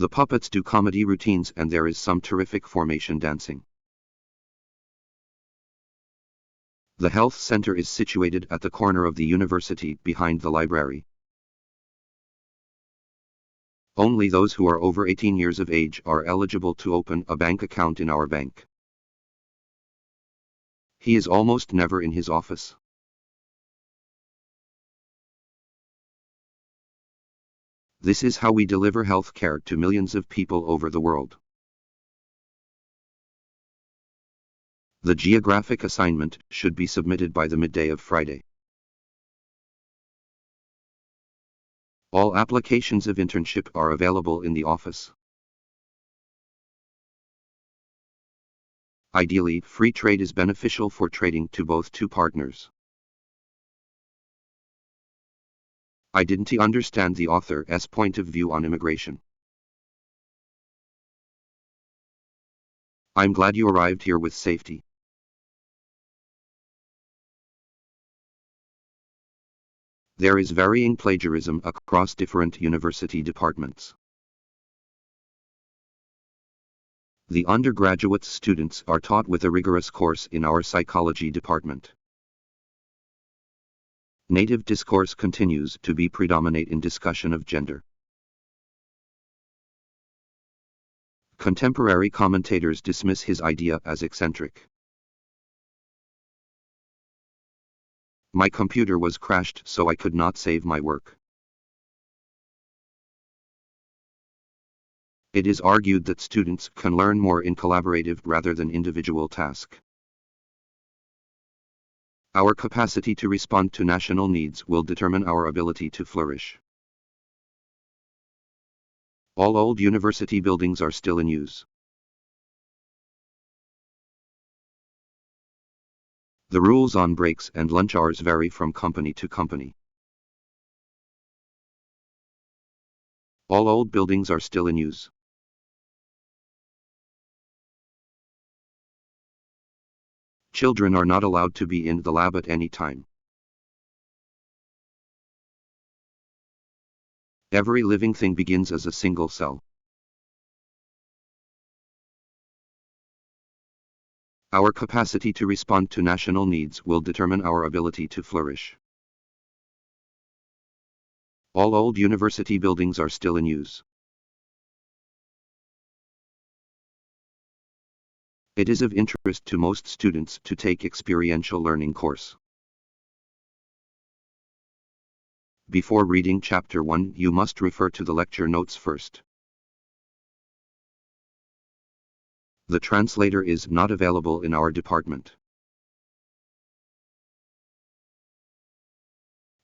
The puppets do comedy routines and there is some terrific formation dancing. The health center is situated at the corner of the university behind the library. Only those who are over 18 years of age are eligible to open a bank account in our bank. He is almost never in his office. This is how we deliver health care to millions of people over the world. The geographic assignment should be submitted by the midday of Friday. All applications of internship are available in the office. Ideally, free trade is beneficial for trading to both two partners. I didn't understand the author's point of view on immigration. I'm glad you arrived here with safety. There is varying plagiarism across different university departments. The undergraduate students are taught with a rigorous course in our psychology department. Native discourse continues to be predominate in discussion of gender. Contemporary commentators dismiss his idea as eccentric. My computer was crashed, so I could not save my work. It is argued that students can learn more in collaborative rather than individual task. Our capacity to respond to national needs will determine our ability to flourish. All old university buildings are still in use. The rules on breaks and lunch hours vary from company to company. All old buildings are still in use. Children are not allowed to be in the lab at any time. Every living thing begins as a single cell. Our capacity to respond to national needs will determine our ability to flourish. All old university buildings are still in use. It is of interest to most students to take experiential learning course. Before reading Chapter 1, you must refer to the lecture notes first. The translator is not available in our department.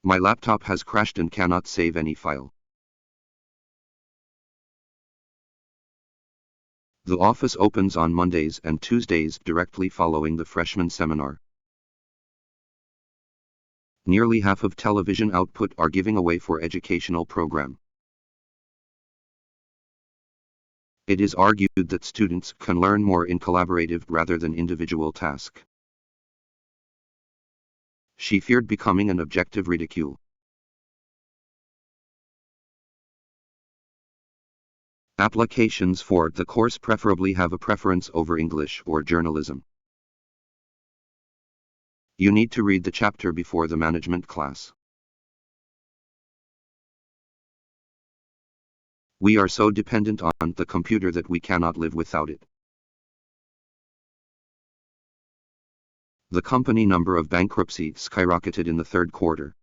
My laptop has crashed and cannot save any file. The office opens on Mondays and Tuesdays directly following the freshman seminar. Nearly half of television output are giving away for educational program. It is argued that students can learn more in collaborative rather than individual task. She feared becoming an objective ridicule. Applications for the course preferably have a preference over English or journalism. You need to read the chapter before the management class. We are so dependent on the computer that we cannot live without it. The company number of bankruptcy skyrocketed in the third quarter.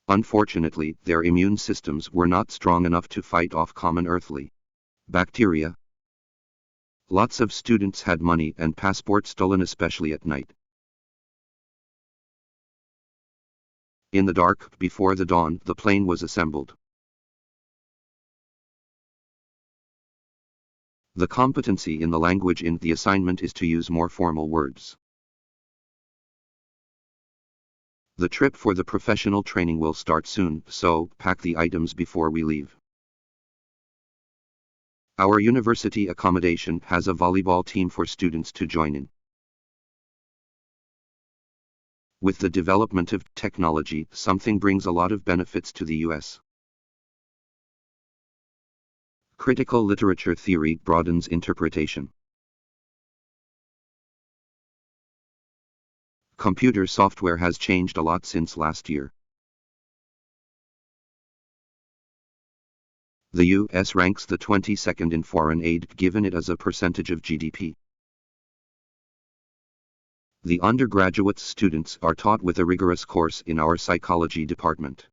Unfortunately, their immune systems were not strong enough to fight off common earthly bacteria. Lots of students had money and passports stolen, especially at night. In the dark, before the dawn, the plane was assembled. The competency in the language in the assignment is to use more formal words. The trip for the professional training will start soon, so pack the items before we leave. Our university accommodation has a volleyball team for students to join in. With the development of technology, something brings a lot of benefits to the US. Critical literature theory broadens interpretation. Computer software has changed a lot since last year. The U.S. ranks the 22nd in foreign aid given it as a percentage of GDP. The undergraduate students are taught with a rigorous course in our psychology department.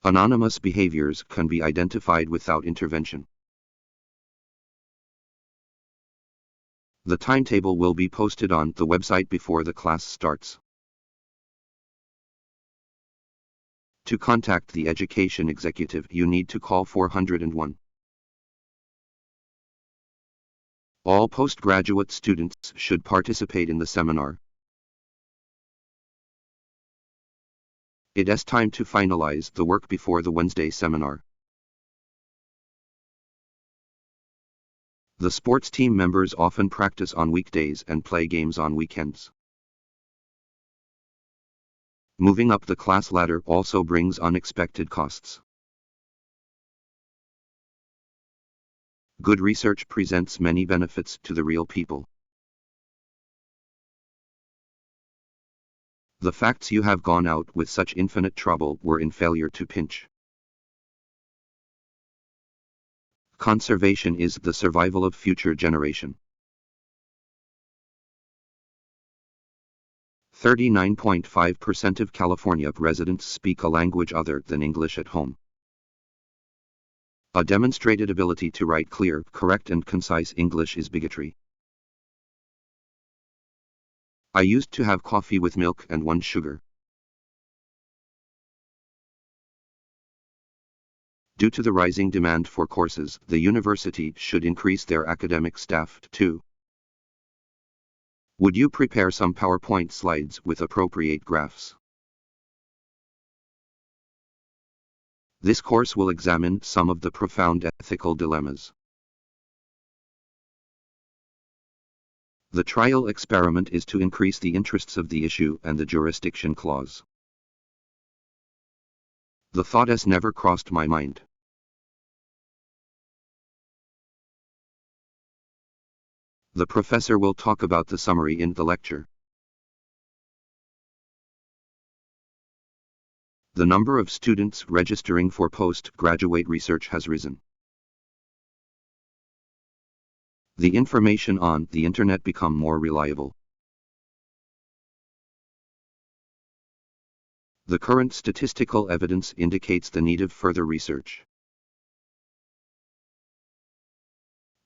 Anonymous behaviors can be identified without intervention. The timetable will be posted on the website before the class starts. To contact the education executive, you need to call 401. All postgraduate students should participate in the seminar. It is time to finalize the work before the Wednesday seminar. The sports team members often practice on weekdays and play games on weekends. Moving up the class ladder also brings unexpected costs. Good research presents many benefits to the real people. The facts you have gone out with such infinite trouble were in failure to pinch. Conservation is the survival of future generation. 39.5% of California residents speak a language other than English at home. A demonstrated ability to write clear, correct and concise English is bigotry. I used to have coffee with milk and 1 sugar. Due to the rising demand for courses, the university should increase their academic staff too. Would you prepare some PowerPoint slides with appropriate graphs? This course will examine some of the profound ethical dilemmas. The trial experiment is to increase the interests of the issue and the jurisdiction clause. The thought has never crossed my mind. The professor will talk about the summary in the lecture. The number of students registering for postgraduate research has risen. The information on the internet become more reliable. The current statistical evidence indicates the need of further research.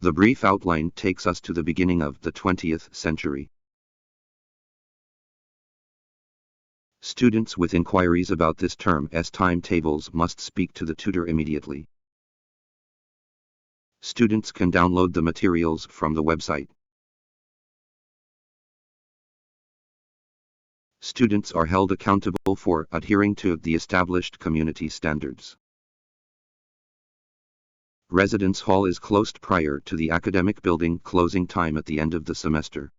The brief outline takes us to the beginning of the 20th century. Students with inquiries about this term's timetables must speak to the tutor immediately. Students can download the materials from the website. Students are held accountable for adhering to the established community standards. Residence hall is closed prior to the academic building closing time at the end of the semester.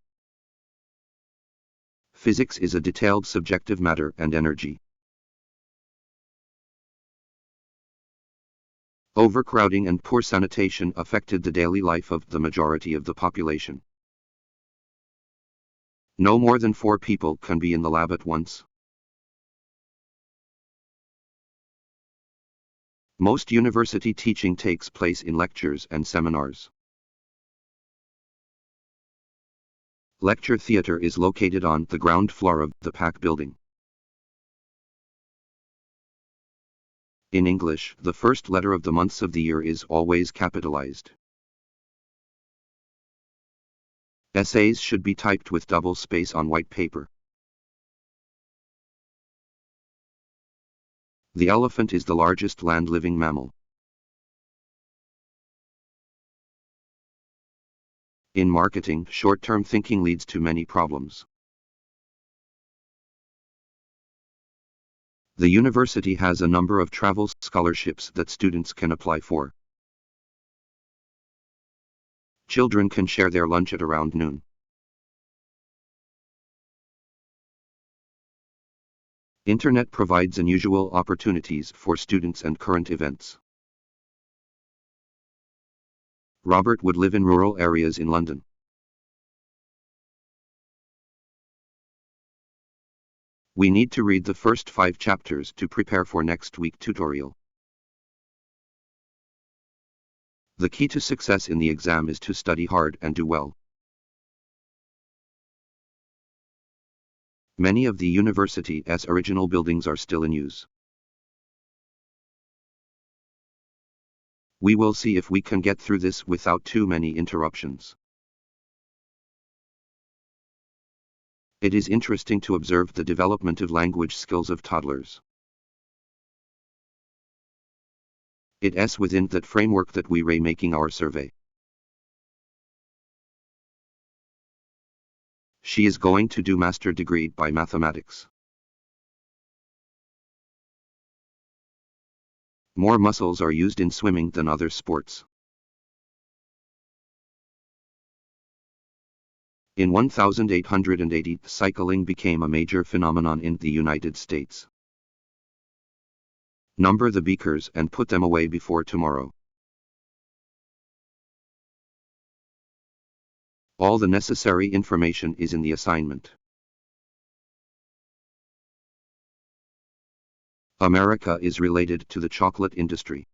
Physics is a detailed subjective matter and energy. Overcrowding and poor sanitation affected the daily life of the majority of the population. No more than 4 people can be in the lab at once. Most university teaching takes place in lectures and seminars. Lecture theater is located on the ground floor of the PAC building. In English, the first letter of the months of the year is always capitalized. Essays should be typed with double space on white paper. The elephant is the largest land-living mammal. In marketing, short-term thinking leads to many problems. The university has a number of travel scholarships that students can apply for. Children can share their lunch at around noon. Internet provides unusual opportunities for students and current events. Robert would live in rural areas in London. We need to read the first 5 chapters to prepare for next week tutorial. The key to success in the exam is to study hard and do well. Many of the university's original buildings are still in use. We will see if we can get through this without too many interruptions. It is interesting to observe the development of language skills of toddlers. It's within that framework that we are making our survey. She is going to do master degree by mathematics. More muscles are used in swimming than other sports. In 1880, cycling became a major phenomenon in the United States. Number the beakers and put them away before tomorrow. All the necessary information is in the assignment. America is related to the chocolate industry.